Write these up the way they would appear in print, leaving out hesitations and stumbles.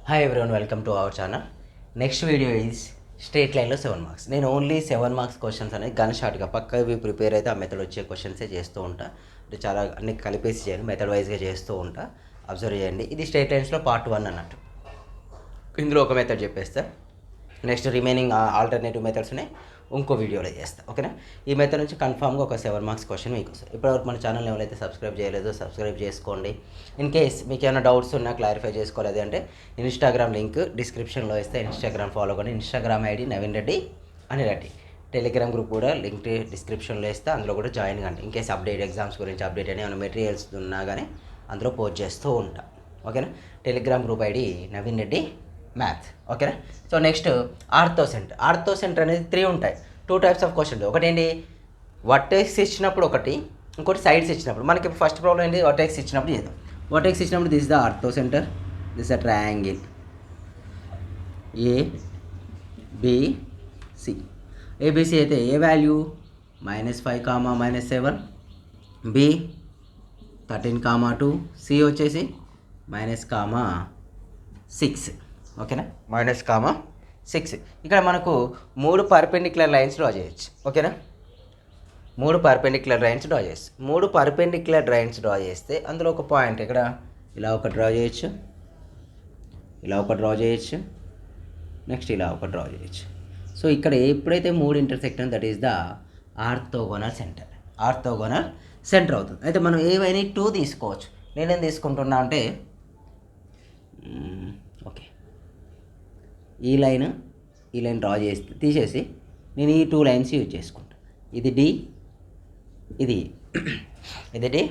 Hi everyone, welcome to our channel. Next video is straight లైన్లో 7 marks. నేను only 7 marks questions అనేది gun షార్ట్గా పక్కవి prepare అయితే ఆ మెథడ్ వచ్చే క్వశ్చన్సే చేస్తూ ఉంటా. అంటే చాలా అన్ని కలిపేసి చేయండి, మెథడ్ వైజ్గా చేస్తూ ఉంటా. అబ్జర్వ్ చేయండి. ఇది స్ట్రేట్ లైన్స్లో పార్ట్ 1 అన్నట్టు. ఇందులో ఒక మెథడ్ చెప్పేస్తా. నెక్స్ట్ రిమైనింగ్ ఆల్టర్నేటివ్ మెథడ్స్ ఉన్నాయి, ఇంకో వీడియోలో చేస్తా. ఓకేనా? ఈ మెథడ్ నుంచి కన్ఫామ్గా ఒక 7 మార్క్స్ క్వశ్చన్ మీకు వస్తుంది. ఇప్పటివరకు మన ఛానల్ ఎవరైతే సబ్స్క్రైబ్ చేయలేదో సబ్స్క్రైబ్ చేసుకోండి. ఇన్ కేస్ మీకు ఏమైనా డౌట్స్ ఉన్నా, క్లారిఫై చేసుకోలేదు అంటే ఇన్స్టాగ్రామ్ లింక్ డిస్క్రిప్షన్లో ఇస్తే ఇన్స్టాగ్రామ్ ఫాలో కండి. ఇన్స్టాగ్రామ్ ఐడి నవీన్ రెడ్డి అని రెడ్డి. టెలిగ్రామ్ గ్రూప్ కూడా లింక్ డిస్క్రిప్షన్లో ఇస్తే అందులో కూడా జాయిన్ కండి. ఇన్ కేస్ అప్డేట్ ఎగ్జామ్స్ గురించి అప్డేట్ అని ఏమైనా మెటీరియల్స్ ఉన్నా కానీ అందులో పోస్ట్ చేస్తూ ఉంటా. ఓకేనా? Telegram group ID Naveen Reddy math. ఓకేనా? సో నెక్స్ట్ ఆర్థో సెంటర్ అనేది 3 ఉంటాయి. 2 టైప్స్ ఆఫ్ క్వశ్చన్. ఒకటి ఏంటి, వర్టెక్స్ ఇచ్చినప్పుడు ఒకటి, ఇంకోటి సైడ్స్ ఇచ్చినప్పుడు. మనకి ఫస్ట్ ప్రాబ్లం ఏంటి, వర్టెక్స్ ఇచ్చినప్పుడు చేద్దాం. వర్టెక్స్ ఇచ్చినప్పుడు this the orthocentre, this the triangle A B C. A B C అయితే ఏ వాల్యూ -5, -7, బి 13, 2, సి వచ్చేసి -6. ఓకేనా? -6. ఇక్కడ మనకు 3 పర్పెండిక్యులర్ లైన్స్ డ్రా చేయొచ్చు. ఓకేనా? 3 పర్పెండిక్యులర్ లైన్స్ డ్రా చేసి 3 పర్పెండిక్యులర్ లైన్స్ డ్రా చేస్తే అందులో ఒక పాయింట్ ఇక్కడ ఇలా ఒక డ్రా చేయొచ్చు, ఇలా ఒక డ్రా చేయొచ్చు, నెక్స్ట్ ఇలా ఒక డ్రా చేయొచ్చు. సో ఇక్కడ ఎప్పుడైతే 3 intersect that is the orthogonal centre అవుతుంది. అయితే మనం ఏవైనా 2 తీసుకోవచ్చు. నేనేం తీసుకుంటున్నా అంటే ఓకే, ఈ లైన్ డ్రా తీసేసి నేను ఈ 2 లైన్స్ యూజ్ చేసుకుంటా. ఇది డి, ఇది డి,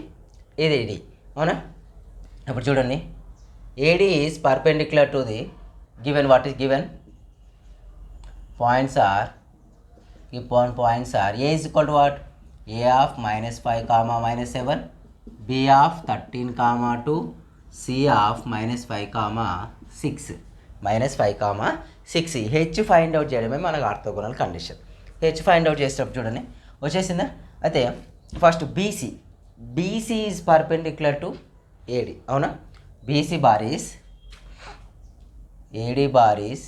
ఇది డి. అవునా? ఇప్పుడు చూడండి, A D is perpendicular to the given. What is given? Points are A is equal to what? A of -5, -7, B of 13, 2, C of -5, 6. -5, 6. H find out చేయడమే మనకు orthogonal condition. H find out చేసేటప్పుడు చూడండి వచ్చేసిందా. అయితే first B C is perpendicular to A D. అవునా? B C bar is A D bar is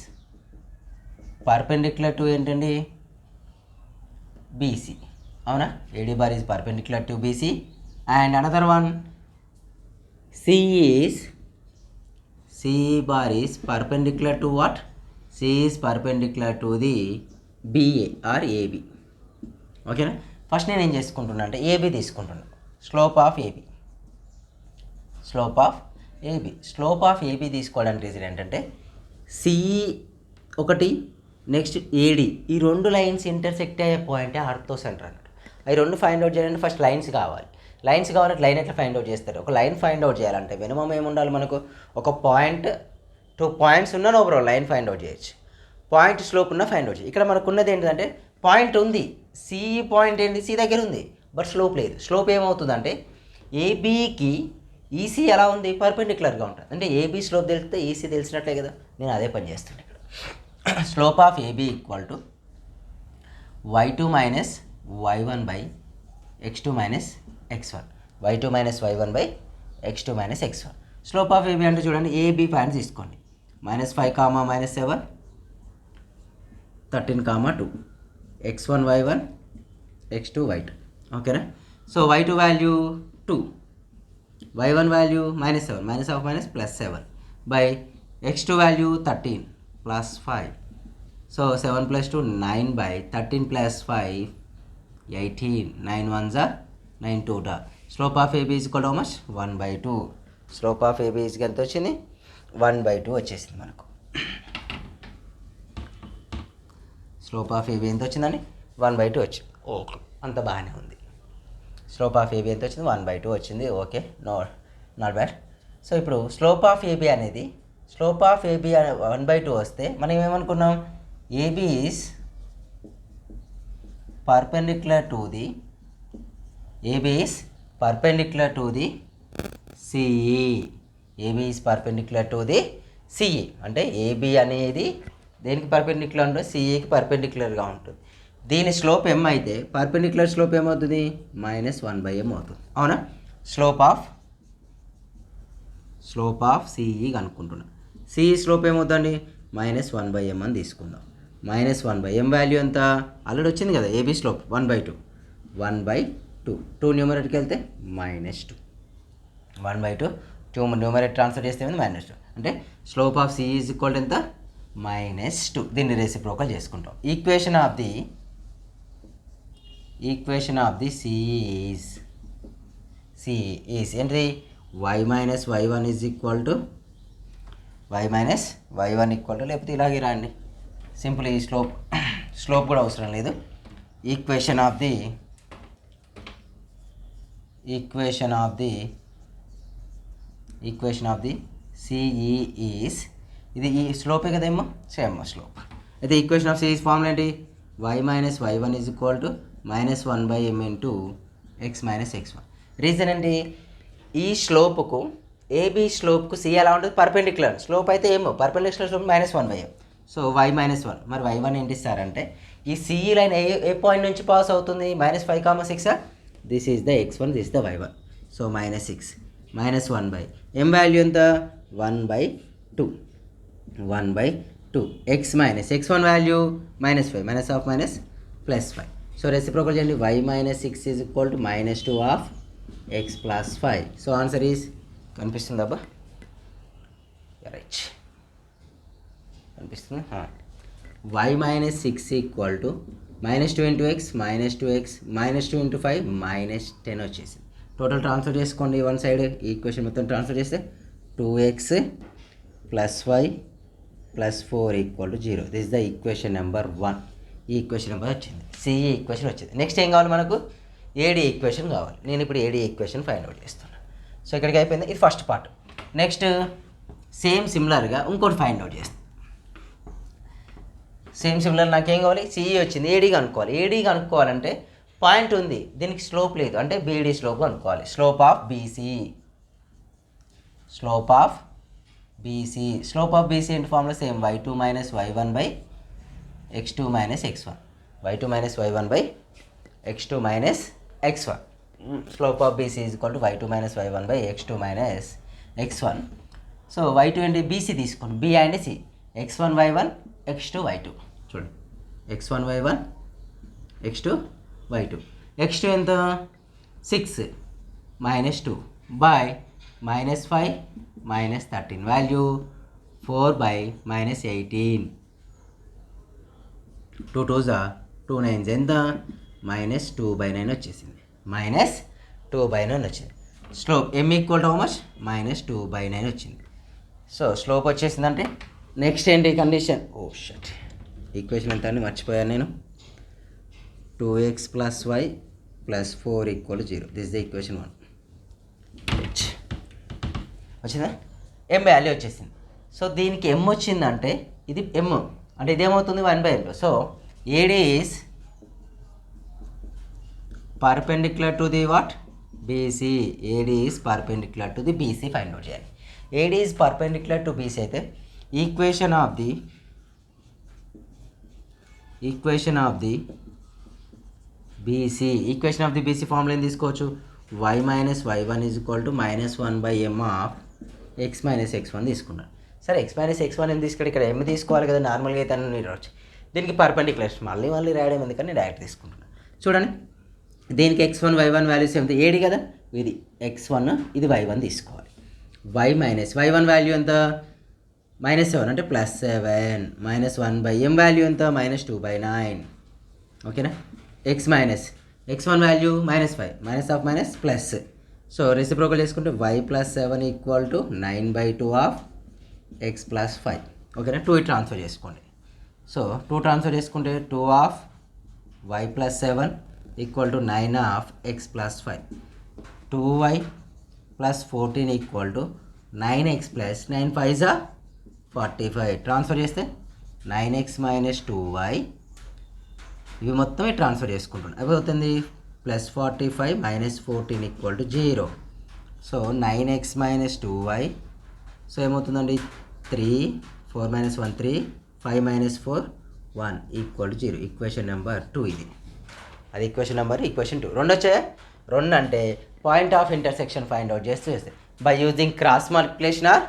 perpendicular to ఏంటండి? B C. అవునా? A D bar is perpendicular to B C. And another one C bar is perpendicular to what? C is perpendicular to the BA or AB. ఓకేనా? First నేను ఏం చేసుకుంటున్నా అంటే AB తీసుకుంటున్నా. Slope of AB తీసుకోవడానికి reason ఏంటంటే సిఈ ఒకటి, నెక్స్ట్ ఏడి, ఈ 2 లైన్స్ ఇంటర్సెక్ట్ అయ్యే పాయింటే ఆర్థో సెంటర్ అన్నట్టు. అవి 2 ఫైండ్ అవుట్ చేయాలంటే ఫస్ట్ లైన్స్ కావాలి. లైన్ ఎట్లా ఫైండ్ అవుట్ చేస్తారు? ఒక లైన్ ఫైండ్ అవుట్ చేయాలంటే మినిమం ఏముండాలి మనకు? ఒక పాయింట్, 2 పాయింట్స్ ఉన్న ఓవరాల్ లైన్ ఫైండ్ అవుట్ చేయొచ్చు. పాయింట్ స్లోప్ ఉన్న ఫైండ్ అవుట్ చేయొచ్చు. ఇక్కడ మనకు ఉన్నది ఏంటంటే పాయింట్ ఉంది, సి పాయింట్ ఏంటి? సి దగ్గర ఉంది, బట్ స్లోప్ లేదు. స్లోప్ ఏమవుతుందంటే ఏబీకి ఈసీ ఎలా ఉంది? పర్పెండిక్యులర్గా ఉంటుంది. అంటే ఏబీ స్లోప్ తెలిస్తే ఈసీ తెలిసినట్లే కదా. నేను అదే పని చేస్తాను ఇక్కడ. Slope of AB equal to y2 - y1 by x2 - x1. y2 - y1 by x2 - x1. Slope of AB అంటే చూడండి, ఏబీ పాయింట్స్ తీసుకోండి. -5, -7, 13, 2, x1 y1, x2 y2. ఓకేనా? So y2 value 2, y1 value -7, -7 by x2 value 13 +5. So 7 + 2 9 by 13 + 5 18. 9 1s are 9 2 డా. Slope of AB is equal to how much? 1/2. Slope of AB is ఎంత వచ్చింది? 1/2 వచ్చేసింది మనకు. Slope of AB ఎంత వచ్చిందండి? 1/2 వచ్చింది. Okay, అంత బాగానే ఉంది. స్లోప్ ఆఫ్ ఏబీ ఎంత వచ్చింది? 1/2 వచ్చింది. Okay, not bad. సో ఇప్పుడు స్లోప్ ఆఫ్ ఏబీ 1/2 వస్తే మనం ఏమనుకున్నాం? A B is perpendicular to the CE. AB is perpendicular to the CE. అంటే AB అనేది దేనికి పర్పెండిక్యులర్ ఉంటుంది? CEకి పర్పెండిక్యులర్గా ఉంటుంది. దీని స్లోప్ m అయితే పర్పెండిక్యులర్ స్లోప్ ఏమవుతుంది? -1/m అవుతుంది. అవునా? స్లోప్ ఆఫ్ సిఈ కనుక్కుంటున్నా. సి స్లోప్ ఏమవుతుందండి -1/m అని తీసుకుందాం. -1/m వాల్యూ ఎంత ఆల్రెడీ వచ్చింది కదా, ఏబీ స్లోప్ 1/2, 1/2, 2 న్యూమరేటర్కి వెళ్తే -2, 1/2, 2 న్యూమరేటర్ ట్రాన్స్ఫర్ చేస్తే -2 అంటే slope of C is equal ఎంత -2. దీన్ని రెసిప్రోకల్ చేసుకుంటాం. ఈక్వేషన్ ఆఫ్ సి ఈజ్ ఏంటిది y-y1 is equal to y-y1 equal to, లేకపోతే ఇలాగే రాండి సింపుల్. ఈ స్లోప్ కూడా అవసరం లేదు. Equation of the C E is, ఇది ఈ స్లోపే కదేమో, సేమ్ స్లోప్. అయితే equation of C is formula ఏంటి y-y1 is equal to -1/m into x - x1. Reason ఏంటి, ఈ స్లోప్కు ఏబీ స్లోప్కు సి ఎలా ఉంటుంది పర్పెండిక్యులర్, స్లోప్ అయితే ఏమో perpendicular slope -1/m. So y-1, మరి y1 ఏంటి ఇస్తారంటే ఈ సిఈ లైన్ ఏ పాయింట్ నుంచి పాస్ అవుతుంది -5,6. This is the x1, this the y1. So -6 -1/m value ఎంత 1/2, 1/2 x-1 వాల్యూ -5, -5 సో రెసిప్రోకల్ చేయండి. y-6 is equal to -2 of x + 5. So answer is కనిపిస్తుంది అబ్బా, రైట్ కనిపిస్తుంది. y-6 equal to -2 into x, -2x, -2 into 5, -10 వచ్చేసింది. Total transfer చేసుకోండి one side, equation మొత్తం transfer చేస్తే 2x + 5 + 4 equal to 0. This is the equation number 1. ఈ equation number వచ్చింది, CE equation వచ్చింది. నెక్స్ట్ ఏం కావాలి మనకు, ఏడీ ఈక్వేషన్ కావాలి. నేను ఇప్పుడు ఏడీ ఈక్వేషన్ ఫైండ్ అవుట్ చేస్తున్నాను. సో ఇక్కడికి అయిపోయింది, ఇది ఫస్ట్ పార్ట్. నెక్స్ట్ సిమిలర్గా ఇంకోటి ఫైండ్ అవుట్ చేస్తాను. సిమిలర్ నాకేం కావాలి, సిఈ వచ్చింది, ఏడీ కనుక్కోవాలి. ఏడీ కనుక్కోవాలంటే పాయింట్ ఉంది, దీనికి స్లోప్ లేదు, అంటే బీడీ స్లోప్ అనుకోవాలి. స్లోప్ ఆఫ్ బీసీ ఏంటి formula same y2 - y1/x2 - x1, y2 - y1/x2 - x1. Slope of BC is equal to y2 - y1/x2 - x1. So y2 ఏంటి, బీసీ తీసుకోండి, B and C, x1 y1 x2 y2. చూడండి x1 y1 x2 y2. x2 ఎంత 6 -2 by -5 -13 value 4/-18. 2 2s 2 9s ఎంత -2/9 వచ్చేసింది, -2/9 వచ్చింది. Slope m equal to how much -2/9 వచ్చింది. So slope వచ్చేసిందంటే next ఏంటి condition, ఓ shut equation ఎంత అని మర్చిపోయాను నేను. 2x + y + 4 equal to 0. This is the equation 1. వచ్చిందా, m వాల్యూ వచ్చేసింది. సో దీనికి m వచ్చిందంటే ఇది m అంటే ఇదేమవుతుంది 1/m. So AD is perpendicular to the what BC. AD is perpendicular to the BC find out చేయాలి. AD is perpendicular to BC అయితే equation of the BC formula ఏం తీసుకోవచ్చు, y-y1 is equal to -1/m of x - x1 తీసుకున్నాను. సరే x - x1 ఏం తీసుకుంటే ఇక్కడ m తీసుకోవాలి కదా, నార్మల్గా అయితే అన్నీ రావచ్చు. దీనికి పర్పెండిక్యులర్ మళ్ళీ రాయడం ఎందుకని డైరెక్ట్ తీసుకుంటున్నాను. చూడండి దీనికి x1 y1 వాల్యూస్ ఏమిటి, ఏడి కదా, ఇది x1 ఇది y1 తీసుకోవాలి. y-y1 వాల్యూ ఎంత -7 అంటే +7, -1/m వాల్యూ ఎంత -2/9. ఓకేనా, x1 value -5, -of plus. So reciprocal చేసుకుంటే y + 7 equal to 9/2 of x + 5. ఓకేనా, 2 ట్రాన్స్ఫర్ చేసుకోండి. సో 2 ట్రాన్స్ఫర్ చేసుకుంటే 2 of y + 7 equal to 9 of x + 5. 2y + 14 equal to 9x + 9 5 45. Transfer చేస్తే 9x - 2y ఇవి మొత్తం ట్రాన్స్ఫర్ చేసుకుంటున్నాం. అవి అవుతుంది +45 - 14 equal to 0. So 9x - 2y so ఏమవుతుందండి 3, 4 - 1 3, 5 - 4 1 ఈక్వల్ టు 0. ఈక్వేషన్ నెంబర్ 2 ఇది. అది ఈక్వేషన్ 2. 2 వచ్చాయి. 2 అంటే point of intersection find out చేస్తే by using cross multiplication or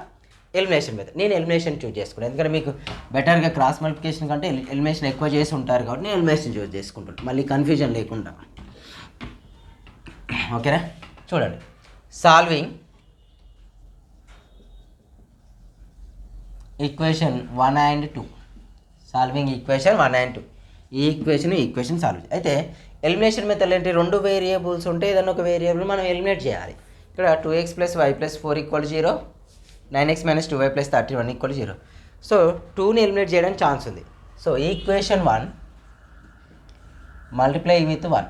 elimination method. నేను ఎలిమినేషన్ చూస్ చేసుకున్నాను, ఎందుకంటే మీకు బెటర్గా క్రాస్ మల్టిప్లికేషన్ కంటే ఎలిమినేషన్ ఎక్కువ చేసి ఉంటారు కాబట్టి నేను ఎలిమినేషన్ చూస్ చేసుకుంటాను, మళ్ళీ కన్ఫ్యూజన్ లేకుండా. ఓకేనా, చూడండి. Solving equation 1 and 2. Solving equation 1 and 2. ఈ ఈక్వేషన్ సాల్వ్. అయితే ఎలిమినేషన్ మెథడ్ ఏంటి, 2 వేరియబుల్స్ ఉంటే ఏదైనా ఒక వేరియబుల్ మనం ఎలిమినేట్ చేయాలి. ఇక్కడ 2x + y + 4 = 0, 9x - 2y + 31 = 0. So 2ని ఎలిమినేట్ చేయడానికి ఛాన్స్ ఉంది. So equation 1 multiplying with 1,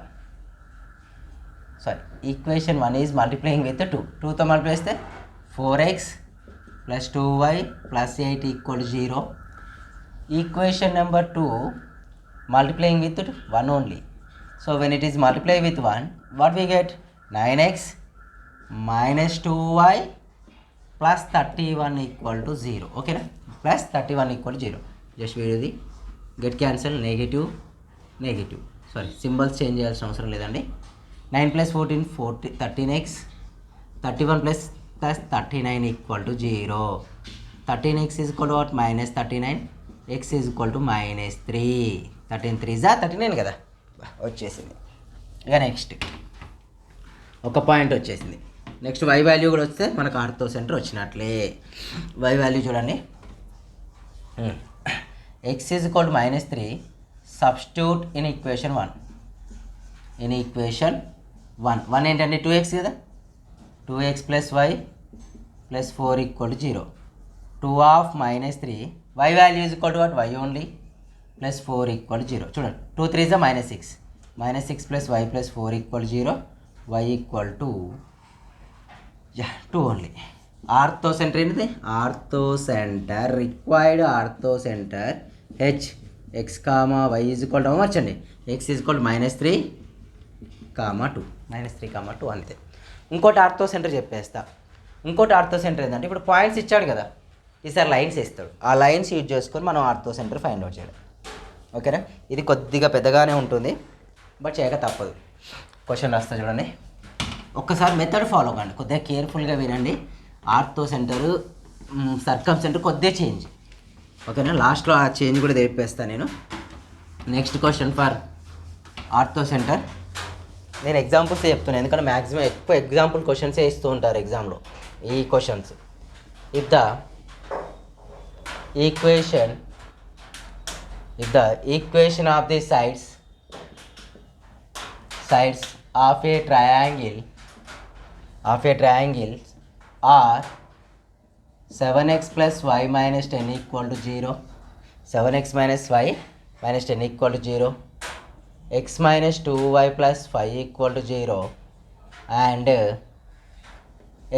sorry equation 1 is multiplying with 2. 2తో మల్టిప్లై చేస్తే 4x + 2y + 8 = 0. Equation number 2 multiplying with 1 only. So when it is multiplied with 1, what we get? 9x - 2y + 31 = 0. Okay na? Plus 31 = 0. Just we do the get cancel, negative. Sorry, symbols change చేయాల్సిన అవసరం లేదండి. 9 + 14 13x, 31 plus 39 = 0. 13x is equal to what? -39. x is equal to -3. 13 3 39 కదా వచ్చేసింది. ఇక next ఒక point వచ్చేసింది. Next y value కూడా వస్తే మనకు ఆర్థో సెంటర్ వచ్చినట్లే. y వాల్యూ చూడండి, x is equal to -3. Substitute in equation 1. In equation 1 ఏంటంటే 2x కదా, 2x + y + 4 = 0. 2 of -3, y value is equal to what? Y only, plus 4 = 0. చూడండి, 2 3 is -6. -6 + y + 4 = 0. y equal to 2 only. Orthocentre ఏంటిది? Orthocentre, required orthocentre h x, y is equal to మార్చండి, x is equal to -3, -2. -3, 2 అంతే. ఇంకోటి ortho centre చెప్పేస్తా. ఇంకోటి ortho centre ఏంటంటే, ఇప్పుడు points ఇచ్చాడు కదా, ఈసారి లైన్స్ ఇస్తాడు. ఆ లైన్స్ యూజ్ చేసుకొని మనం ఆర్థో సెంటర్ ఫైండ్ అవుట్ చేయడం. ఓకేనా, ఇది కొద్దిగా పెద్దగానే ఉంటుంది, బట్ చేయక తప్పదు. క్వశ్చన్ రాస్తా చూడండి, ఒక్కసారి మెథడ్ ఫాలో కండి, కొద్దిగా కేర్ఫుల్గా వినండి. ఆర్థో సెంటరు సర్కమ్ సెంటర్ కొద్దిగా చేంజ్. ఓకేనా, లాస్ట్లో ఆ చేంజ్ కూడా తెలిపేస్తాను నేను. Next question for ortho centre. నేను ఎగ్జాంపుల్స్ చెప్తున్నాను, ఎందుకంటే మ్యాక్సిమం ఎక్కువ ఎగ్జాంపుల్ క్వశ్చన్సే ఇస్తూ ఉంటారు ఎగ్జామ్లో. ఈ questions, if the equation of the sides of a triangle are 7x + y - 10 = 0, 7x - y - 10 = 0, x - 2y + 5 = 0, and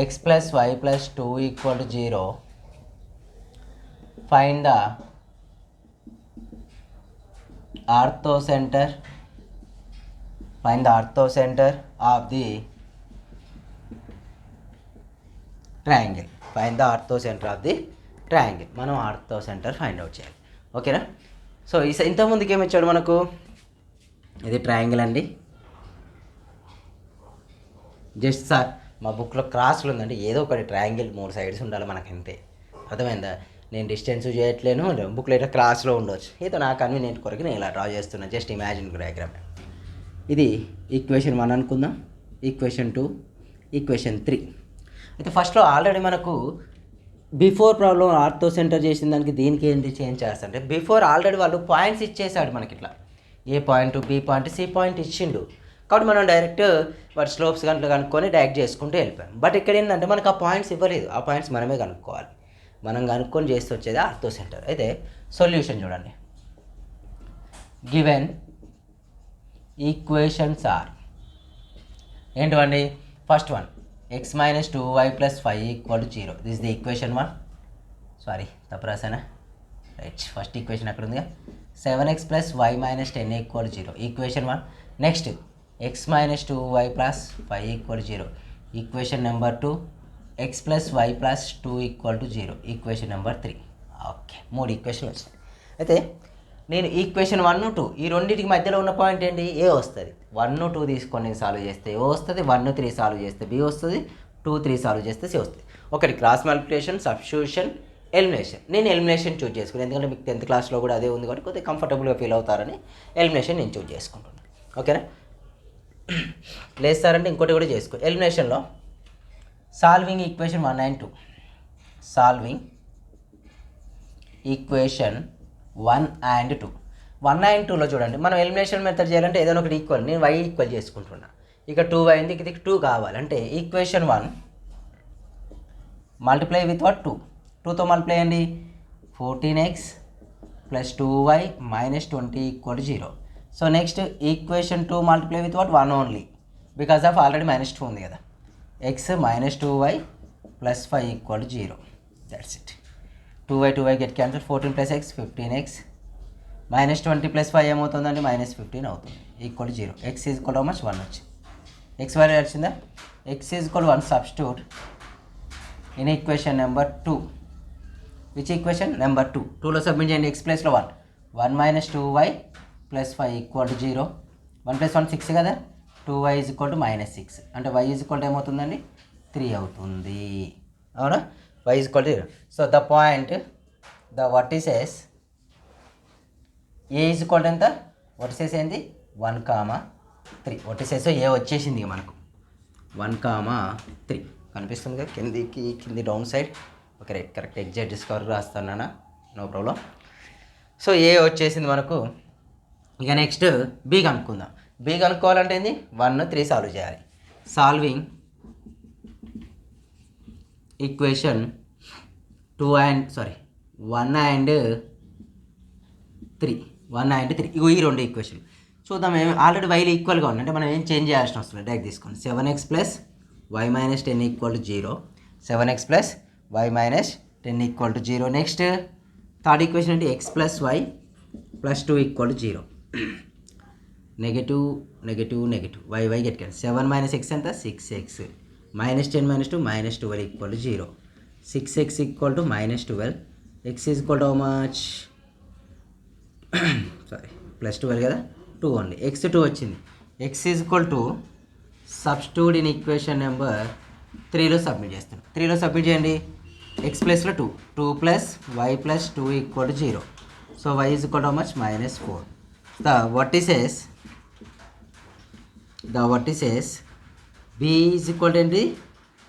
x + y + 2 = 0. Find the ortho centre of the triangle. మనం ortho centre find out చేయాలి. ఓకేనా, so ఇంతకుముందుకి ఏమి ఇచ్చాడు మనకు, ఇది triangle అండి. Just sir మా బుక్లో క్రాస్లు ఉందండి, ఏదో ఒకటి ట్రయాంగిల్ 3 సైడ్స్ ఉండాలి మనకు, అంతే. అర్థమైందా? నేను డిస్టెన్స్ చేయట్లేను, బుక్లో ఇట్లా క్రాస్లో ఉండవచ్చు, ఏదో నా కన్వీనియంట్ కొరకు నేను ఇలా డ్రా చేస్తున్నాను, జస్ట్ ఇమాజిన్ డయాగ్రామ్. ఇది ఈక్వేషన్ 1 అనుకుందాం, ఈక్వేషన్ 2, ఈక్వేషన్ 3. అయితే ఫస్ట్లో ఆల్రెడీ మనకు బిఫోర్ ప్రాబ్లం ఆర్థో సెంటర్ చేసిన దానికి దీనికి ఏంటి చేంజ్ చేస్తారంటే, బిఫోర్ ఆల్రెడీ వాళ్ళు పాయింట్స్ ఇచ్చేసాడు మనకి, ఇట్లా A point, B point, C point ఇచ్చిండు. కాబట్టి మనం డైరెక్ట్ వాటి స్లోప్స్ కనుక్కొని డైరెక్ట్ చేసుకుంటూ వెళ్ళిపోయాం. బట్ ఇక్కడ ఏంటంటే మనకు ఆ పాయింట్స్ ఇవ్వలేదు, ఆ పాయింట్స్ మనమే కనుక్కోవాలి. మనం కనుక్కొని చేస్తూ వచ్చేది ఆర్థో సెంటర్. అయితే సొల్యూషన్ చూడండి, గివెన్ ఈక్వేషన్స్ ఆర్ ఏంటివండి, first one x - 2y + 5 = 0. This the equation 1. Sorry తప్పు రాసానా, రైట్. ఫస్ట్ ఈక్వేషన్ అక్కడ ఉందిగా, 7x + y - 10 = 0, equation 1. Next x - 2y + 5 = 0, equation number 2. x + y + 2 = 0, equation number 3. Okay, 3 equation వచ్చినాయి. అయితే నేను ఈక్వేషన్ 1, 2 ఈ రెండింటికి మధ్యలో ఉన్న పాయింట్ ఏంటి, ఏ వస్తుంది. 1, 2 తీసుకొని నేను సాల్వ్ చేస్తే ఏ వస్తుంది, 1, 3 సాల్వ్ చేస్తే బి వస్తుంది, 2, 3 సాల్వ్ చేస్తే సి వస్తుంది. ఒకటి క్రాస్ మల్టిప్లికేషన్, సబ్స్టిట్యూషన్, ఎలిమినేషన్. నేను ఎలిమినేషన్ చూజ్ చేసుకున్నాను, ఎందుకంటే మీకు 10th క్లాస్లో కూడా అదే ఉంది కాబట్టి కొద్దిగా కంఫర్టబుల్గా ఫీల్ అవుతారని ఎలిమినేషన్ నేను చూజ్ చేసుకుంటున్నాను. ఓకేనా? లేదు సార్ అంటే ఇంకోటి కూడా చేసుకో. ఎలిమినేషన్లో solving equation 1 and 2, solving equation 1 and 2. 1 and 2లో చూడండి, మనం ఎలిమినేషన్ మెథడ్ చేయాలంటే ఏదైనా ఒకటి ఈక్వల్, నేను y ఈక్వల్ చేసుకుంటున్నా. ఇక 2y ఉంది, ఇది 2 కావాలంటే ఈక్వేషన్ 1 మల్టిప్లై విత్ వాట్ 2, 2తో మల్టిప్లై అండి. 14x plus 2y minus 20 equal 0. So next equation 2 multiply with what 1 only, because of already -2 ఉంది కదా. x minus 2y plus 5 equal 0. That's it. 2y get cancel. 14 plus x 15x minus 20 plus 5 ఏమవుతుందండి, -15 అవుతుంది, equal 0. x is equal too much 1 వచ్చింది. x value వచ్చిందా? x is equal 1 substitute in equation number 2. Which equation? Number 2. 2లో submit చేయండి. x ప్లేస్లో 1, 1 minus 2y plus 5 equal to 0. 1 plus 1 6 కదా. 2y is equal to -6 అంటే y is equal to ఏమవుతుందండి, 3 అవుతుంది. అవునా? y is equal to 0. So the point, the vertices A is equal to ఎంత? Vertices ఏంది? 1, 3. వర్టిసెస్ ఏ వచ్చేసింది మనకు 1, 3 కనిపిస్తుంది కదా కింది down side. Okay right, correct exact discover రాస్తానా, నో ప్రాబ్లం. సో ఏ వచ్చేసింది మనకు. ఇక నెక్స్ట్ బి కనుక్కుందాం. బి కనుక్కోవాలంటే ఏంది, 1, 3 సాల్వ్ చేయాలి. Solving equation 1 and 3. ఇగో ఈ రెండు ఈక్వేషన్ చూద్దాం. ఆల్రెడీ వైలు ఈక్వల్గా ఉంది అంటే మనం ఏం చేంజ్ చేయాల్సిన అవసరం లేదు, డైరెక్ట్ తీసుకోండి. 7x plus y minus 10 equal to 0. 7x plus y minus 10 equal to 0. Next third equation అంటే x plus y plus 2 equal to 0. Negative y get cancel. 7 minus x ఎంత? 6x. Minus 10 minus 2 minus 12 equal to 0. 6x equal to -12. x is equal to how much, plus 12 కదా, 2 only. x 2 వచ్చింది. x is equal to substitute in equation number 3లో submit చేస్తాను. 3లో submit చేయండి. x ప్లస్లో 2, 2 plus y plus 2 equal to 0. So y is equal to how much, -4. The vertices b is equal to ఏంటి,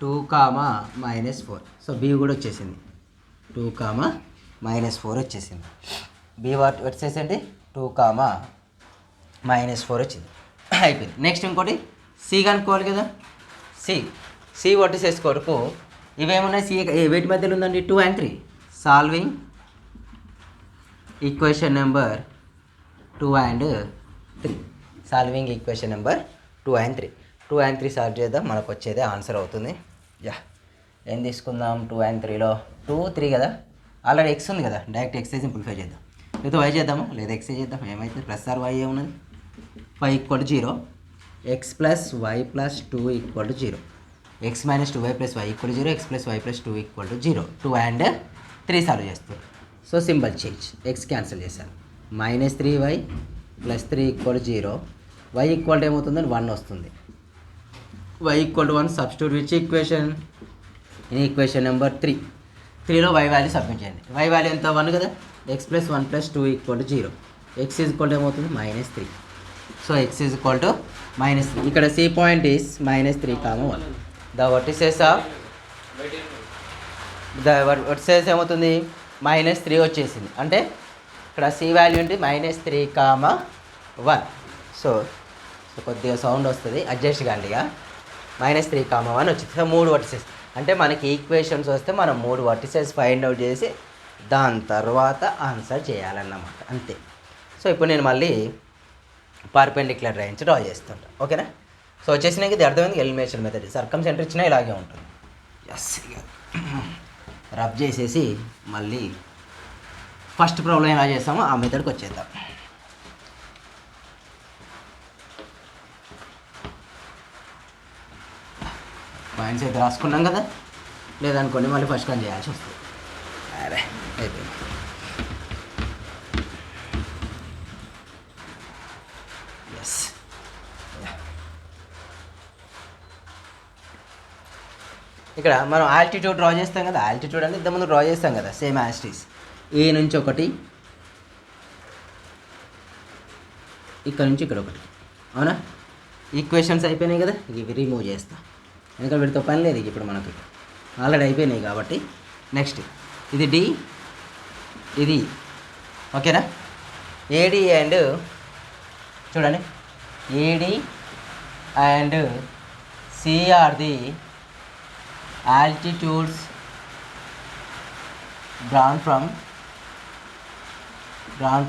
2, -4. So b కూడా వచ్చేసింది, 2, -4 వచ్చేసింది. b vertices ఏంటి, 2, -4 వచ్చింది. అయిపోయింది. నెక్స్ట్ ఇంకోటి c కనుక్కోవాలి కదా. c వర్టిసెస్ కొరకు ఇవేమున్నాయి, c వేటి మధ్యలో ఉందండి, 2 and 3. Solving equation number 2 and 3. Solving equation number 2 and 3. 2 and 3 solve చేద్దాం, మనకు వచ్చేదే ఆన్సర్ అవుతుంది. యా, ఏం తీసుకుందాం 2 and 3లో? 2, 3 కదా, ఆల్రెడీ x ఉంది కదా, డైరెక్ట్ x సింప్లిఫై చేద్దాం. లేదా y చేద్దాము, లేదా x చేద్దాం. ఏమైతుంది, ప్లస్ ఆర్ y ఏమున్నది, 5 equal to 0. x plus y plus 2 equal to 0. x minus 2y plus y equal to 0. x plus y plus 2 equal to 0. 2 and 3 solve చేస్తాం. So symbol change, x cancel చేశాను. -3y plus 3 equal to 0. y equal to ఏమవుతుందని 1 వస్తుంది. y equal to 1 substitute which equation, in equation number 3. 3లో y value submit చేయండి. y value ఎంత, 1 కదా. x plus 1 plus 2 equal to 0. x is equal to ఏమవుతుంది, -3. So x is equal to -3. ఇక్కడ c point is -3, 1. The vertices ఏమవుతుంది, -3 వచ్చేసింది. అంటే ఇక్కడ c వాల్యూ ఏంటి, -3, 1. సో కొద్దిగా సౌండ్ వస్తుంది, అడ్జస్ట్ కాండిగా. -3, 1 వచ్చింది. సో 3 వర్టిసెస్ అంటే మనకి ఈక్వేషన్స్ వస్తే మనం 3 వర్టిసెస్ ఫైండ్ అవుట్ చేసి దాని తర్వాత ఆన్సర్ చేయాలన్నమాట, అంతే. సో ఇప్పుడు నేను మళ్ళీ పర్పెండిక్యులర్ లైన్స్ డ్రా చేస్తుంటా, ఓకేనా. సో వచ్చేసినాక ఇది అర్థమైంది, ఎలిమినేషన్ మెథడ్. సర్కమ్ సెంటర్ ఇచ్చినా ఇలాగే ఉంటుంది. ఎస్, రబ్ చేసేసి మళ్ళీ ఫస్ట్ ప్రాబ్లం ఎలా చేస్తామో ఆ మెథడ్కి వచ్చేద్దాం. పాయింట్స్ అయితే రాసుకున్నాం కదా, లేదనుకోండి మళ్ళీ ఫస్ట్ కానీ చేయాల్సి వస్తుంది. అరే అయిపోయింది. ఎస్, ఇక ఇక్కడ మనం ఆల్టిట్యూడ్ డ్రా చేస్తాం కదా, ఆల్టిట్యూడ్ అంటే ఇంతకుముందు డ్రా చేస్తాం కదా, సేమ్ యాస్టీస్. ఏ నుంచి ఒకటి, ఇక్కడ నుంచి ఇక్కడ ఒకటి, అవునా? ఈక్వేషన్స్ అయిపోయినాయి కదా, ఇవి రిమూవ్ చేస్తాం ఎందుకంటే వీటితో పని లేదు ఇప్పుడు మనకి, ఆల్రెడీ అయిపోయినాయి కాబట్టి. నెక్స్ట్ ఇది డి, ఇది ఓకేనా. ఏడి అండ్ చూడండి, A D and C are the altitudes drawn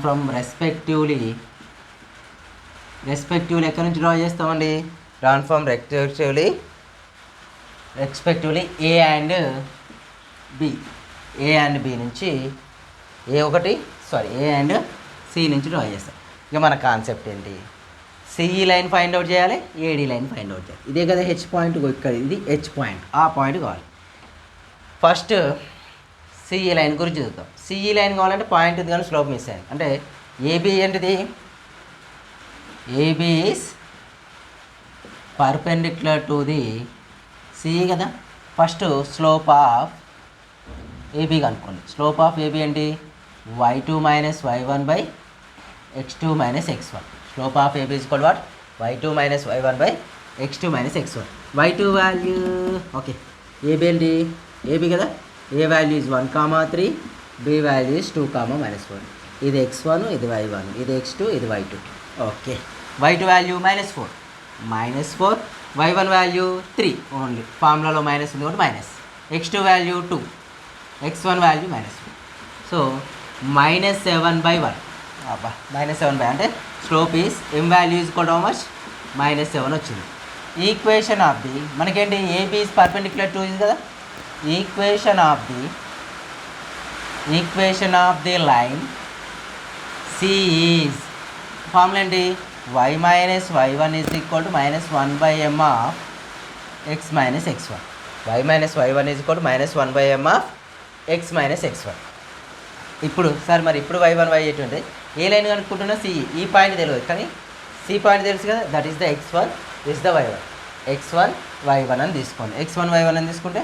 from respectively ఎక్కడి నుంచి డ్రా చేస్తామండి, drawn from respectively A and B నుంచి ఏ అండ్ సి నుంచి డ్రా చేస్తాం. ఇక మన కాన్సెప్ట్ ఏంటి, సిఈ లైన్ ఫైండ్ అవుట్ చేయాలి, ఏడి లైన్ ఫైండ్ అవుట్ చేయాలి. ఇదే కదా హెచ్ పాయింట్, ఇక్కడ ఇది హెచ్ పాయింట్, ఆ పాయింట్ కావాలి. ఫస్ట్ సిఈ లైన్ గురించి చూద్దాం. సిఈ లైన్ కావాలంటే పాయింట్ ఉంది కానీ స్లోప్ మిస్ అయింది. అంటే ఏబి ఏంటిది, A B is perpendicular to the C E కదా. ఫస్ట్ స్లోప్ ఆఫ్ ఏబి కనుక్కోండి. స్లోప్ ఆఫ్ ఏబి ఏంటి, y2 minus y1 by x2 minus x1. Slope of A B is equal what, y2 minus y1 by x2 minus x1. y2 value okay, A B ఏంటి, A B కదా, A value is 1,3, B value is 2,-1. ఇది x1, ఇది y1, ఇది x2, ఇది y2. Okay, y2 value -4, y1 value 3, only ఫార్ములాలో minus ఉంది కాబట్టి minus, x2 value 2, x1 value -4. So -7/1, అబ్బా -7 అంటే slope is M value is equal to how much, -7 వచ్చింది. Equation of the మనకేంటి, ఏబి ఈజ్ పర్పెండిక్యులర్ టు ఇది కదా, equation of the line C is formula ఏంటి, y minus y1 is equal to -1/m of x minus x1. y minus y1 is equal to -1/m of x minus x1. ఇప్పుడు sir మరి ఇప్పుడు y1 y8 అంటే ఏ line కనుక్కుంటున్నా, C E, ఈ point తెలియదు కానీ సి పాయింట్ తెలుసు కదా, that is the x1, this the y1. x1 y1 అని తీసుకోండి. x1 y1 అని తీసుకుంటే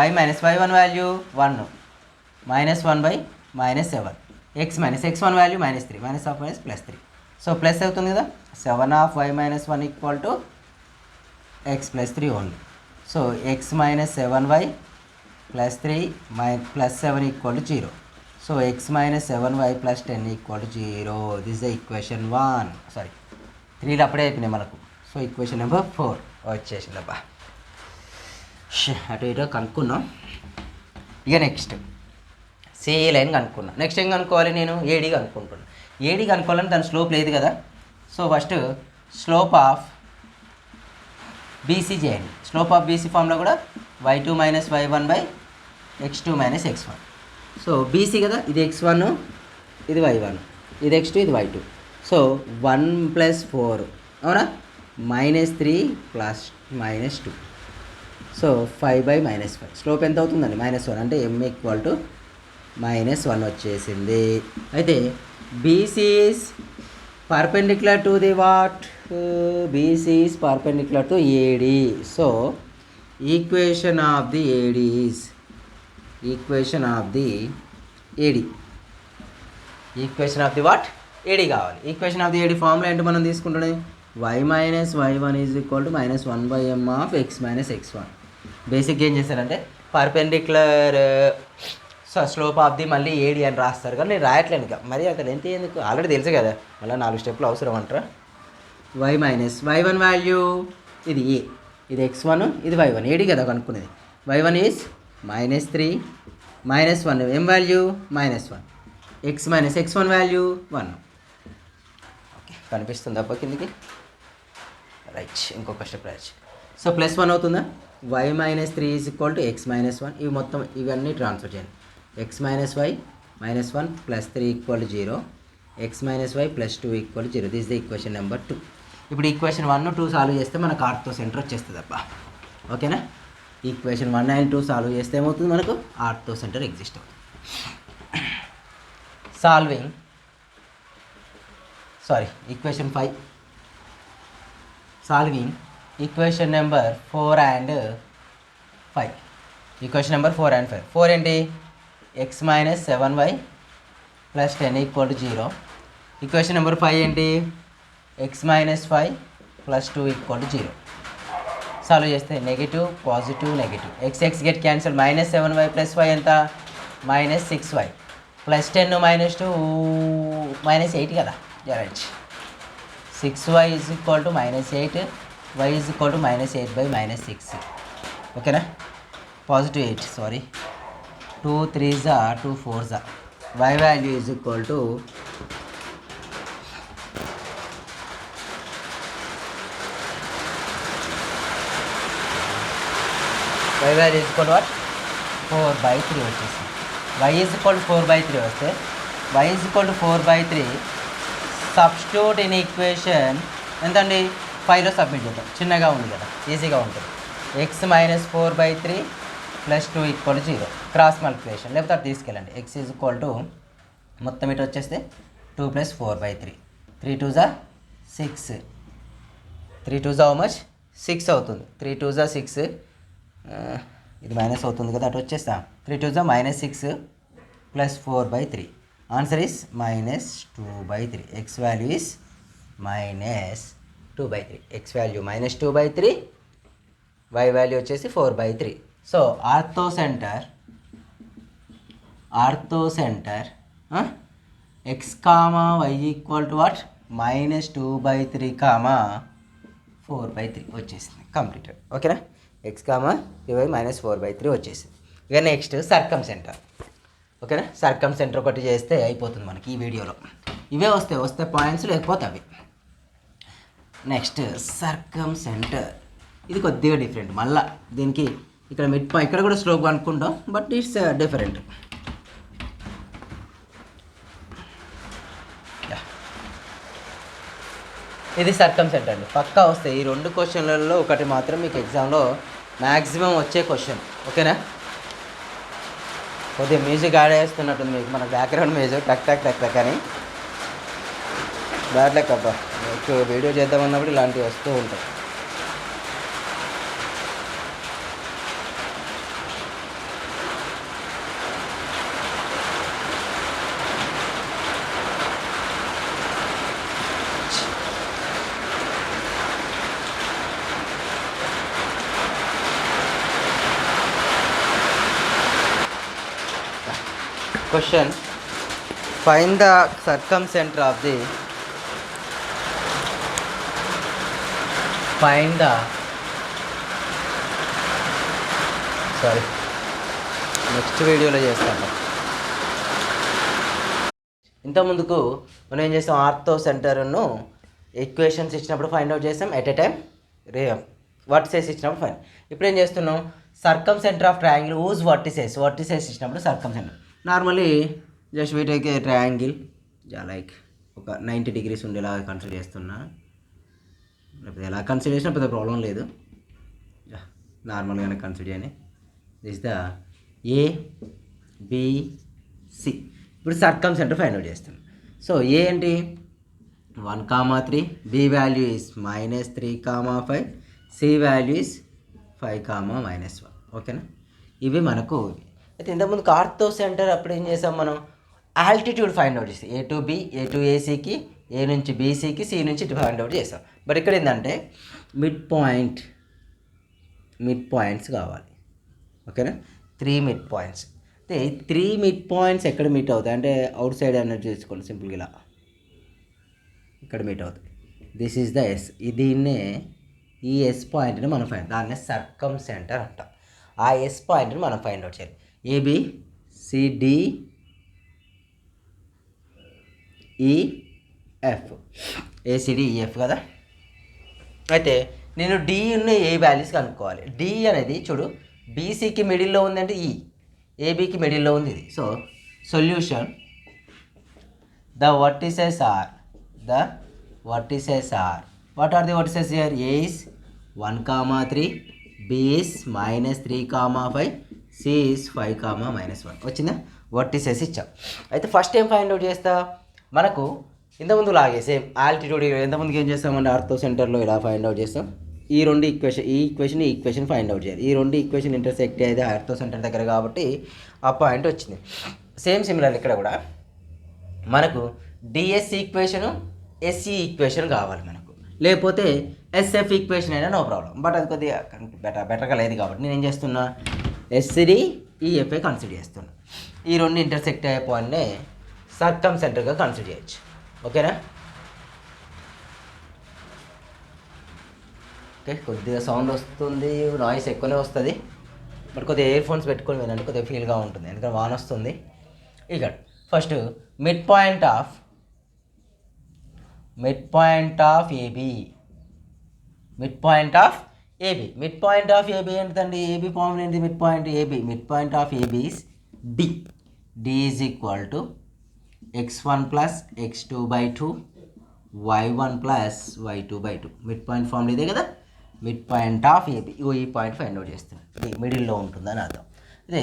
y minus y1 value 1, -1/-7, x minus x1 value -3, -3. So plus అవుతుంది కదా, 7 of y minus 1 equal to x plus 3 only. So x minus 7y plus 3 plus 7 equal to 0. So x minus 7y plus 10 equal to 0. This the equation 1, 3 అప్పుడే అయిపోయినాయి మనకు. So equation number 4 వచ్చేసిందబ్బా. అటు ఇటు కనుక్కున్నాం. ఇక next CE line కనుక్కున్నా. Next ఏం కనుక్కోవాలి, నేను ఏడీ కనుక్కుంటున్నాను. ఏడీ కనుక్కోవాలని దాని స్లోప్ లేదు కదా. So first slope of BC చేయండి. స్లోప్ ఆఫ్ బీసీ ఫామ్లో కూడా y2 minus y1 by x2 minus x1. So BC కదా, ఇది x1, ఇది y1, ఇది x2, ఇది y2. సో 1 + 4 అవునా, -3 ప్లస్ -2. సో 5/-5. స్లోప్ ఎంత అవుతుందండి, -1. అంటే m ఈక్వల్ టు -1 వచ్చేసింది. అయితే BC is perpendicular to the what, BC is perpendicular to AD. So equation of the AD is equation of the what, AD కావాలి. Equation of the AD formula ఏంటి మనం తీసుకుంటున్నాం, y minus y1 is equal to -1/m of x minus x1. బేసిక్గా ఏం చేస్తారంటే perpendicular slope of the మళ్ళీ AD అని రాస్తారు, కానీ నేను రాయట్లేను ఇక, మరి అంత లెంత్ ఎందుకు, ఆల్రెడీ తెలుసు కదా, మళ్ళీ 4 స్టెప్లు అవసరం అంటారా. y మైనస్ y1 వాల్యూ ఇది ఏ, ఇది x1, ఇది y1, ఏడి కదా కనుక్కునేది. y1 is -3, -1, m value -1, x minus x1 value 1. Okay, కనిపిస్తుంది అబ్బా కిందికి, రైట్. ఇంకొక స్టెప్ రాయచ్చు. సో +1 అవుతుందా, y minus 3 is equal to x minus 1. ఇవి మొత్తం ఇవన్నీ ట్రాన్స్ఫర్ చేయండి. x minus y -1 plus 3 equal to 0, x minus y plus 2 equal to 0. This the equation number 2. ఇప్పుడు ఈక్వేషన్ 1, 2 సాల్వ్ చేస్తే మనకు ఆర్తో సెంటర్ వచ్చేస్తుంది అబ్బా. ఓకేనా, ఈక్వేషన్ 1 and 2 సాల్వ్ చేస్తే ఏమవుతుంది, మనకు ఆర్తో సెంటర్ ఎగ్జిస్ట్ అవుతుంది. Equation 5 solving equation number 4 and 5. Equation number 4 and 5. 4 ఏంటి? X minus 7y plus 10 equal to 0. Equation number 5 ఏంటి? X minus 5 plus 2 equal to 0. Solve చేస్తే negative positive negative, x get cancel. Minus 7y plus 5 ఎంత? Minus 6y plus 10 minus 2 minus 8 కదా, right. 6y is equal to minus 8, y is equal to minus 8/-6. ఓకేనా? Positive 8, sorry, 2 3s 2 4s. y value is equal to y value is equal to what? 4/3 వచ్చేసి. y is equal to 4/3 వస్తే y is equal to 4/3 substitute in equation ఎంతండి? 5లో submit చేద్దాం, చిన్నగా ఉంది కదా, ఈజీగా ఉంటుంది. X minus 4/3 plus 2 equal to 0. Cross multiplication లేకపోతే అటు తీసుకెళ్ళండి. ఎక్స్ ఈజ్ ఈక్వల్ టు మొత్తం ఇటు వచ్చేస్తే 2 + 4/3. 3 2s 6. 3 2s how much? 6 అవుతుంది. 3 2s 6. ఇది మైనస్ అవుతుంది కదా, అటు వచ్చేస్తాం. 3 2s -6 plus 4/3. Answer is -2/3. X value is -2/3. X value -2/3, y value వచ్చేసి 4/3. So orthocentre X comma Y equal to what? -2/3 comma 4/3 వచ్చేసింది, కంప్లీటెడ్. ఓకేనా? ఎక్స్ కామా ఇవై -4/3 వచ్చేసింది. ఇక నెక్స్ట్ సర్కమ్ సెంటర్. ఓకేనా? సర్కమ్ సెంటర్ ఒకటి చేస్తే అయిపోతుంది మనకి ఈ వీడియోలో. ఇవే వస్తే పాయింట్స్, లేకపోతే అవి. నెక్స్ట్ సర్కమ్ సెంటర్, ఇది కొద్దిగా డిఫరెంట్. మళ్ళీ దీనికి ఇక్కడ ఇక్కడ కూడా స్లోగా అనుకుంటాం, బట్ ఇట్స్ డిఫరెంట్. ఇది సర్కమ్ సెంటర్ అండి, పక్కా వస్తాయి. ఈ 2 క్వశ్చన్లలో ఒకటి మాత్రం మీకు ఎగ్జామ్లో మ్యాక్సిమం వచ్చే క్వశ్చన్. ఓకేనా? కొద్దిగా మ్యూజిక్ యాడ్ చేస్తున్నట్టుంది మీకు, మన బ్యాక్గ్రౌండ్ మ్యూజిక్ టక్ టక్ టక్ టక్ అని. బ్యాడ్ లెక్క అబ్బా, మీకు వీడియో చేద్దామన్నప్పుడు ఇలాంటివి వస్తూ ఉంటాయి. Question: find the circumcenter of the next వీడియోలో చేస్తాను. ఇంతకుముందుకు మనం ఏం చేస్తాం? ఆర్థో సెంటర్ను ఈక్వేషన్స్ ఇచ్చినప్పుడు ఫైండ్ అవుట్ చేస్తాం, ఎట్ ఎ టైం వర్టిసెస్ ఇచ్చినప్పుడు ఫైండ్. ఇప్పుడు ఏం చేస్తున్నాం? Circumcentre of triangle whose vertices ఇచ్చినప్పుడు circumcentre. Normally just we take a triangle, like ఒక 90 degrees ఉండేలా కన్సిడర్ చేస్తున్నా. లేకపోతే ఎలా కన్సిడర్ చేసినా పెద్ద ప్రాబ్లం లేదు, నార్మల్గానే కన్సిడర్ చేయని. This the ABC. ఇప్పుడు సర్కమ్ సెంటర్ ఫైండ్ అవుట్ చేస్తాం. సో ఏ ఏంటి? 1, 3. B value is -3, 5. C value is 5, -1. ఓకేనా? ఇవి మనకు. అయితే ఇంతకుముందు ఆర్థో సెంటర్ అప్పుడు ఏం చేసాం మనం? ఆల్టిట్యూడ్ ఫైండ్ అవుట్ చేస్తాం. A to B, A to ACకి, A నుంచి BCకి, C నుంచి ఫైండ్ అవుట్ చేస్తాం. బట్ ఇక్కడ ఏంటంటే మిడ్ పాయింట్స్ కావాలి. ఓకేనా? 3 మిడ్ పాయింట్స్. అయితే 3 మిడ్ పాయింట్స్ ఎక్కడ మీట్ అవుతాయి అంటే అవుట్ సైడ్ అన్నట్టు చేసుకోండి, సింపుల్గా ఇలా ఇక్కడ మీట్ అవుతాయి. This is the S. దీన్నే ఈ ఎస్ పాయింట్ని మనం దాన్నే సర్కమ్ సెంటర్ అంటాం. ఆ ఎస్ పాయింట్ని మనం ఫైండ్ అవుట్ చేయాలి. ABCDEF, ACDEF కదా. అయితే నేను D ఉన్న ఏ వాల్యూస్ కనుక్కోవాలి. D అనేది చూడు, BCకి మిడిల్లో ఉందంటే E, ABకి మిడిల్లో ఉంది ఇది. So solution, the vertices are what are the vertices here? A is 1, 3, B is -3, 5, C is 5, -1. వచ్చిందా? వర్టిసెస్ ఇచ్చాం. అయితే ఫస్ట్ ఏం ఫైండ్ అవుట్ చేస్తా? మనకు ఇంతకుముందు లాగే సేమ్ ఆల్టిట్యూడ్. ఇంతకుముందుకు ఏం చేస్తామంటే ఆర్థో సెంటర్లో ఇలా ఫైండ్ అవుట్ చేస్తాం. ఈ ఈక్వేషన్ ఫైండ్ అవుట్ చేయాలి. ఈ రెండు ఈక్వేషన్ ఇంటర్సెక్ట్ అయితే ఆర్థో సెంటర్ దగ్గర కాబట్టి ఆ పాయింట్ వచ్చింది. సేమ్ సిమిలర్ ఇక్కడ కూడా మనకు డిఎస్ ఈక్వేషను ఎస్ఈ ఈక్వేషన్ కావాలి మనకు, లేకపోతే ఎస్ఎఫ్ ఈక్వేషన్ అయినా నో ప్రాబ్లం. బట్ అది కొద్దిగా బెటర్గా లేదు కాబట్టి నేను ఏం చేస్తున్నా, ఎస్సిడి ఈఎఫ్ఏ కన్సిడర్ చేస్తున్నా. ఈ రెండు ఇంటర్సెక్ట్ అయ్యే పాయింట్నే సర్కమ్ సెంటర్గా కన్సిడర్ చేయొచ్చు. ఓకేనా? ఓకే, కొద్దిగా సౌండ్ వస్తుంది, నాయిస్ ఎక్కువనే వస్తుంది. బట్ కొద్దిగా ఇయర్ ఫోన్స్ పెట్టుకొని వినండి, కొద్దిగా ఫీల్గా ఉంటుంది, ఎందుకంటే వాన వస్తుంది. ఇక్కడ first midpoint of A B, midpoint of A B ఏంటండి? ఏబి ఫార్ములా ఏంటి? Midpoint of A B is D is equal to x1 plus x2/2 y1 plus y2/2. Midpoint formula ఇదే కదా, మిడ్ పాయింట్ ఆఫ్ ఏబి. ఈ point find out చేస్తున్నాం, D మిడిల్లో ఉంటుందని అర్థం. ఇదే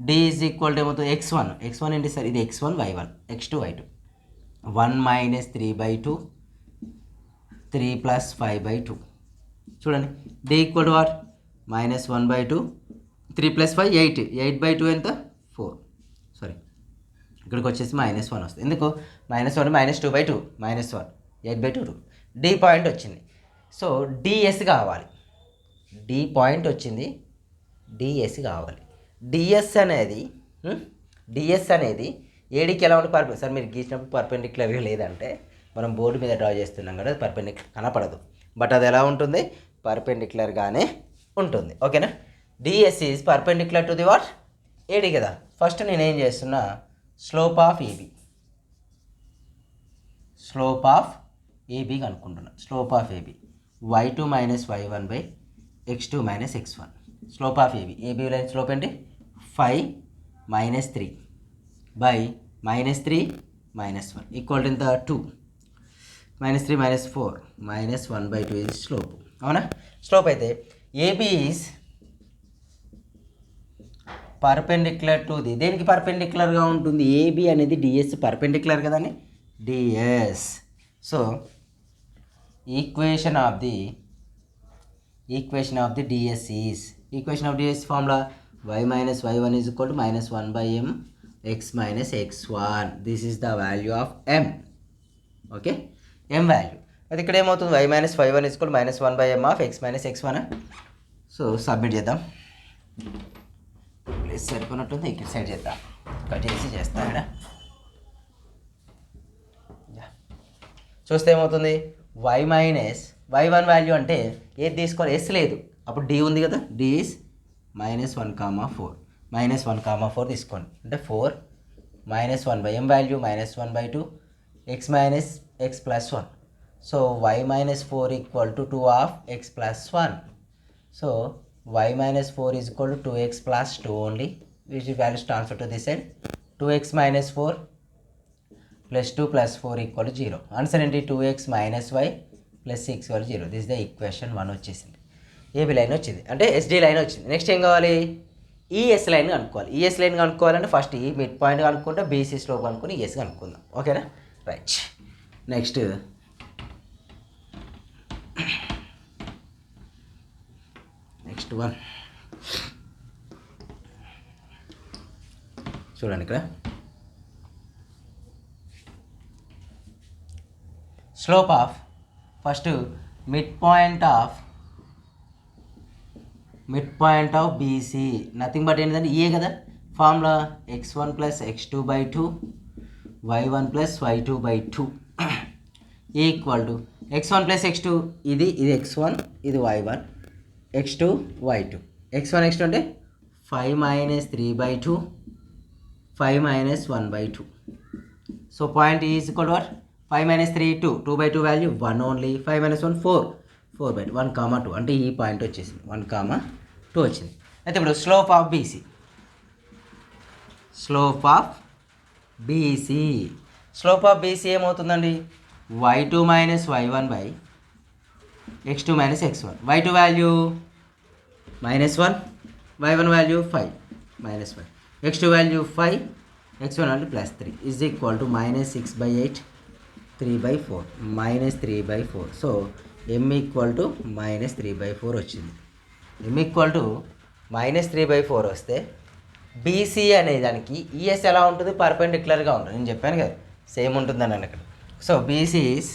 డి ఈజ్ ఈక్వల్ టు ఏమవుతుంది? x1 ఏంటి సార్? ఇది x1 y1 x2 y2, 1 minus 3/2 3 plus 5/2. చూడండి, D equal to what? -1/2 3 plus 5 8, 8/2 ఎంత? 4. సారీ, ఇక్కడికి వచ్చేసి -1 వస్తుంది. ఎందుకు? -1 -2/2 -1 8/2 2. డి పాయింట్ వచ్చింది. సో డిఎస్ కావాలి, డి పాయింట్ వచ్చింది, డిఎస్ కావాలి. డిఎస్ అనేది ఏడికి ఎలా ఉంటుంది? సార్ మీరు గీసినప్పుడు పర్పెండిక్యులర్గా లేదంటే మనం బోర్డు మీద డ్రా చేస్తున్నాం కదా, అది పర్పెండిక్యులర్ కనపడదు. బట్ అది ఎలా ఉంటుంది? పర్పెండిక్యులర్గానే ఉంటుంది. ఓకేనా? DS is perpendicular to the what? AD కదా. ఫస్ట్ నేను ఏం చేస్తున్నా, స్లోప్ ఆఫ్ ఏబి కనుక్కుంటున్నా. Slope of AB y2 minus y1 by x2 minus x1. Slope of AB line slope ఏంటి? 5 - 3 బై -3 -1 ఈక్వల్ టు ఎంత? 2. -3 -4 -1/2 ఇది స్లోప్. అవునా? స్లోప్ అయితే A B is perpendicular to the, దేనికి పర్పెండిక్యులర్గా ఉంటుంది? ఏబి అనేది డిఎస్ పర్పెండిక్యులర్ కదండి, D S. So equation of the D S is, equation of D S formula y minus y1 is equal to -1/m x minus x1. This is the value of m. Okay, m value. అది ఇక్కడ ఏమవుతుంది? y minus y1 is equal -1/m of x minus x1. So submit చేద్దాం. Place సరిపోయినట్టుంది, ఇక్కడ side చేద్దాం, cut చేసి చేస్తాం. ఇక్కడ చూస్తే ఏమవుతుంది? y మైనస్ y1 వాల్యూ అంటే ఏది తీసుకోవాలి? ఎస్ లేదు, అప్పుడు d ఉంది కదా, d ఈజ్ -1,4 -1,4 తీసుకోండి. అంటే 4 -1/m value -1/2 x minus x plus 1. So y minus 4 equal to 2 of x plus 1. So y minus 4 is equal to 2x plus 2 only, which values transfer to this side. 2x minus 4 plus 2 plus 4 equal to 0. Answer ఏంటి? 2x minus y plus 6 equal to 0. This is the equation 1 వచ్చేసింది. AB line వచ్చింది, అంటే SD line వచ్చింది. Next ఏం కావాలి? ES line కనుక్కోవాలి. ES line కనుక్కోవాలంటే first ఈ mid point కనుక్కుంటే బీసీ స్లోప్ కనుక్కొని ఈఎస్ కనుక్కుందాం. ఓకేనా? రైట్. నెక్స్ట్ వన్ చూడండి, ఇక్కడ slope of first midpoint of BC nothing but ఏంటంటే ఏ కదా formula x1 plus x2/2 y1 plus y2/2 equal to x1 plus x2, ఇది x1, ఇది y1, x2 y2. x1 x2 అంటే 5 - 3/2 5 - 1/2. So point is equal to what? 5 - 3 2, 2/2 value 1 only. 5 - 1 4, 4/2 1,2 అంటే ఈ point వచ్చేసింది, 1,2 వచ్చింది. అయితే ఇప్పుడు స్లోప్ ఆఫ్ బీసీ ఏమవుతుందండి? y2 minus y1 by x2 minus x1. y2 value -1, y1 value 5 -1, x2 value 5, x1 value +3 is equal to -6/8 3/4 -3/4. So m equal to -3/4 వచ్చింది. m equal to -3/4 వస్తే BC అనే దానికి ఈఎస్ ఎలా ఉంటుంది, పర్పెండిక్యులర్గా ఉంటుంది. నేను చెప్పాను కదా సేమ్ ఉంటుందని అని అక్కడ. So B C is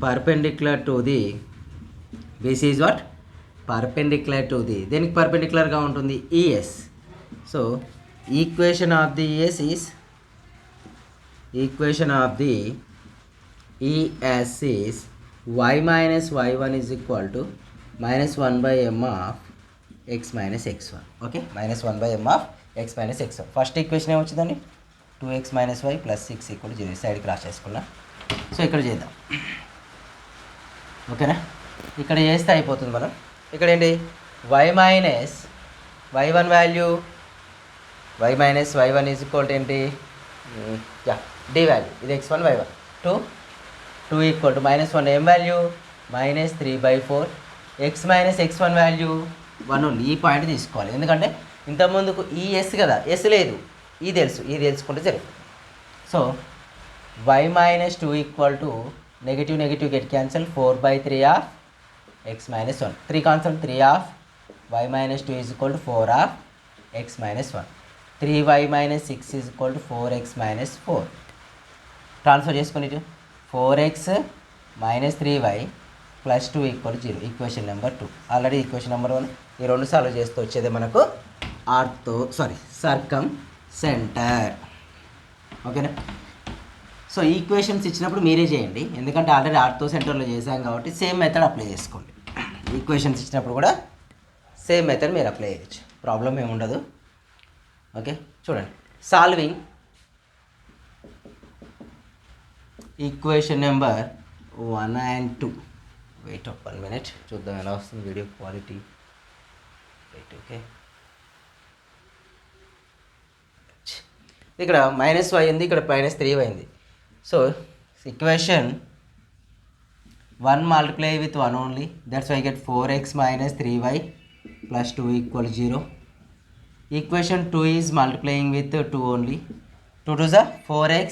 perpendicular to the B C is what perpendicular to the దేనికి పర్పెండిక్యులర్గా ఉంటుంది, E S. So equation of the E S is equation of the ES is y minus y1 is equal to -1/m of x minus x1. Okay, -1/m of x minus x1. First equation ఏమొచ్చిందండి, 2x minus y plus 6 equal to 0. సైడ్కి రాసి చేసుకున్నా. So ఇక్కడ చేద్దాం. ఓకేనా, ఇక్కడ చేస్తే అయిపోతుంది. మనం ఇక్కడ ఏంటి y minus y1 value y minus y1 is equal to ఏంటి d వాల్యూ, ఇది x1 y1. 2 equal to -1 m value -3/4 x minus x1 value 1 ఉంది. ఈ పాయింట్ తీసుకోవాలి, ఎందుకంటే ఇంతకుముందుకు ఈ ఎస్ కదా, ఎస్ లేదు, ఈ తెలుసు, ఇది తెలుసుకుంటే జరుగుతుంది. So y - 2 equal to negative negative get cancel 4/3 of x - 1. 3 cancel 3 of y - 2 is equal to 4 of x - 1. 3y - 6 is equal to 4x - 4. Transfer చేసుకుని 4x - 3y + 2 equal 0. Equation number 2. Already equation number 1 ఈ రెండు సార్లు చేస్తూ వచ్చేది మనకు సర్కమ్ centre. ఓకేనా, so equations ఇచ్చినప్పుడు మీరే చేయండి, ఎందుకంటే ఆల్రెడీ ఆర్థో సెంటర్లో చేసాం కాబట్టి సేమ్ మెథడ్ అప్లై చేసుకోండి. ఈక్వేషన్స్ ఇచ్చినప్పుడు కూడా సేమ్ మెథడ్ మీరు అప్లై చేయొచ్చు, ప్రాబ్లం ఏముండదు. ఓకే, చూడండి. Solving equation number 1 and 2. Wait 1 minute, చూద్దాం ఎలా వస్తుంది వీడియో క్వాలిటీ. వెయిట్. ఓకే, ఇక్కడ -y ఉంది, ఇక్కడ -3y ఉంది. So equation 1 multiply with 1 only, that's why I get 4x - 3y + 2 equal 0. Equation 2 is multiplying with 2 only. 2 to the 4x,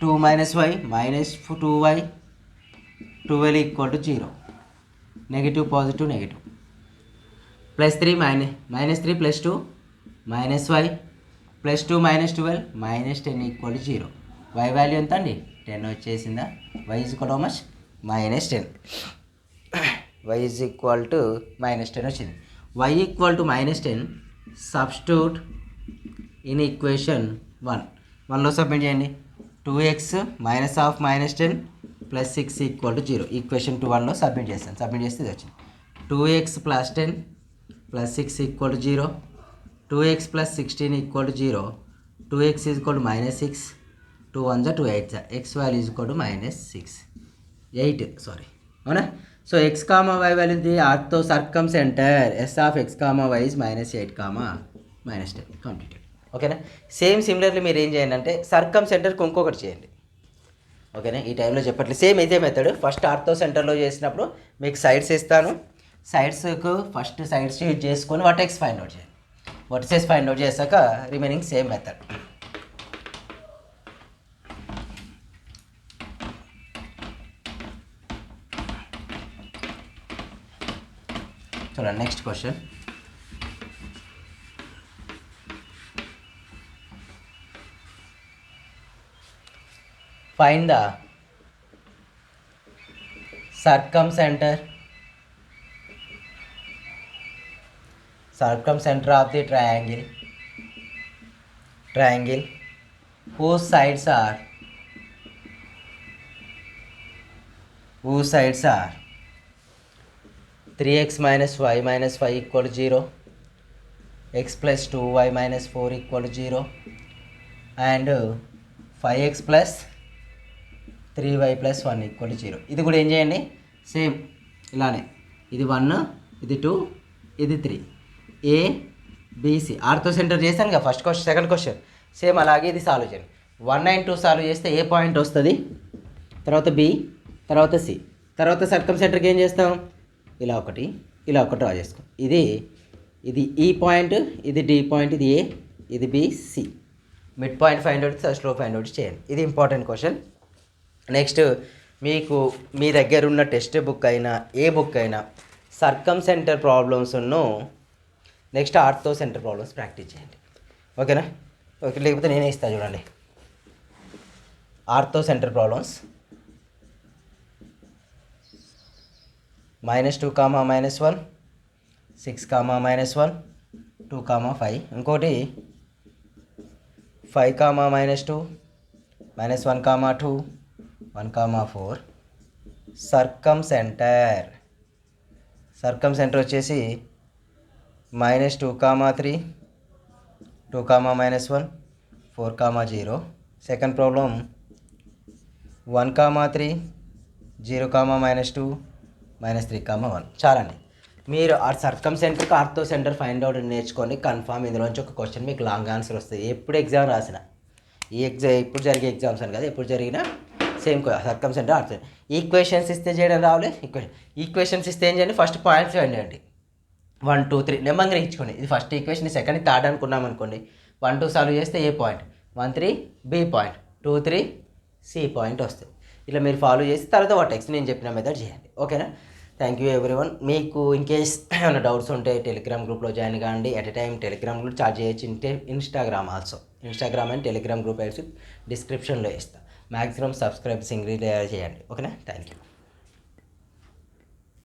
2 minus y minus 2y, 12 equal to 0. Negative positive negative. Plus 3 minus 3 plus 2 minus y plus 2 minus 12 minus 10 equal to 0. Y value ఎంత అండి 10 వచ్చేసిందా. y is equal to how much -10. y is equal to -10 వచ్చింది. y equal to -10 substitute in equation 1. 1లో submit చేయండి. 2x minus of -10 plus 6 equal to 0. Equation 1లో submit చేస్తాను. Submit చేస్తే ఇది వచ్చింది. 2x plus 10 plus 6 equal to 0. 2x plus 16 equal to 0. 2x is equal to -6. 2 1s are 2 8s are. X value is equal to -6. 8 sorry. అవునా. So x, y value ఇది ortho circumcentre. s of x, y is -8, -10 completed. ఓకేనా. Same similarly మీరు ఏం చేయండి అంటే సర్కమ్ సెంటర్కి ఇంకొకటి చేయండి. ఓకేనా, ఈ టైంలో చెప్పట్లేదు. సేమ్ ఇదే మెథడ్. ఫస్ట్ ఆర్థో సెంటర్లో చేసినప్పుడు మీకు సైడ్స్ ఇస్తాను. సైడ్స్కు ఫస్ట్ సైడ్స్ యూజ్ చేసుకొని వర్టెక్స్ ఫైండ్ అవుట్ చేయండి. వర్టెక్స్ ఫైండ్ అవుట్ చేశాక రిమైనింగ్ సేమ్ మెథడ్. చూడండి next question. Find the circumcenter of the triangle whose sides are 3x minus y minus 5 equal to 0, x plus 2y minus 4 equal to 0, and 5x plus 3y plus 1 equal to 0. ఇది కూడా ఏం చేయండి same ఇలానే. ఇది 1, ఇది 2, ఇది 3. ABC ortho centre చేశాను కదా first question, second question same అలాగే ఇది సాల్వ్ చేయండి. 1 and 2 సాల్వ్ చేస్తే ఏ పాయింట్ వస్తుంది, తర్వాత B, తర్వాత C, తర్వాత సర్కమ్ సెంటర్కి ఏం చేస్తాం ఇలా ఒకటి డ్రా చేసుకో. ఇది ఈ పాయింట్, ఇది D పాయింట్, ఇది A, ఇది B, C. Mid point find out, slow find out చేయండి. ఇది ఇంపార్టెంట్ క్వశ్చన్. నెక్స్ట్ మీకు మీ దగ్గర ఉన్న టెక్స్ట్ బుక్ అయినా ఏ బుక్ అయినా సర్కమ్ సెంటర్ ప్రాబ్లమ్స్ను next orthocentre problems practice చేయండి. ఓకేనా? ఓకే, లేకపోతే నేనే ఇస్తాను చూడండి. Orthocentre problems -2, -1, 6, -1, 2, 5. ఇంకోటి 5, -2, -1, 2, 1, 4. సర్కమ్ సెంటర్ వచ్చేసి -2, 3, 2, -1, 4, 0. Second problem 1, 3, 0, -2, -3, 1. చాలండి. మీరు ఆ సర్కమ్ సెంటర్కి ఆర్థో సెంటర్ ఫైండ్ అవుట్ నేర్చుకోండి. కన్ఫామ్ ఇందులోంచి ఒక క్వశ్చన్ మీకు లాంగ్ ఆన్సర్ వస్తుంది. ఎప్పుడు ఎగ్జామ్ రాసినా, ఇప్పుడు జరిగే ఎగ్జామ్స్ అని కదా, ఎప్పుడు జరిగినా సేమ్ సర్కమ్ సెంటర్ ఆర్థో. ఈక్వేషన్స్ ఇస్తే చేయడం రావాలి. ఈక్వేషన్స్ ఇస్తే ఏం చేయండి, ఫస్ట్ పాయింట్స్ వేయండి. 1, 2, 3 నెమ్మదిగా ఇచ్చుకోండి. ఇది ఫస్ట్ ఈక్వేషన్, సెకండ్ థర్డ్ అనుకున్నాం అనుకోండి. 1, 2 సాల్వ్ చేస్తే A point, 1, 3 B point, 2, 3 C point వస్తుంది. ఇలా మీరు ఫాలో చేసి తర్వాత వాట్ నెక్స్ట్ నేను చెప్పిన మెథడ్ చేయండి. ఓకేనా? Thank you everyone. మీకు ఇన్కేస్ ఏమైనా డౌట్స్ ఉంటే టెలిగ్రామ్ గ్రూప్లో జాయిన్ కాండి. At a time Telegram group charge చేయొచ్చు. Instagram also, Instagram and Telegram group అయితే డిస్క్రిప్షన్లో ఇస్తాను. మ్యాక్సిమం సబ్స్క్రైబ్స్ ఇంక్రీజ్ చేయండి. ఓకేనా? Thank you.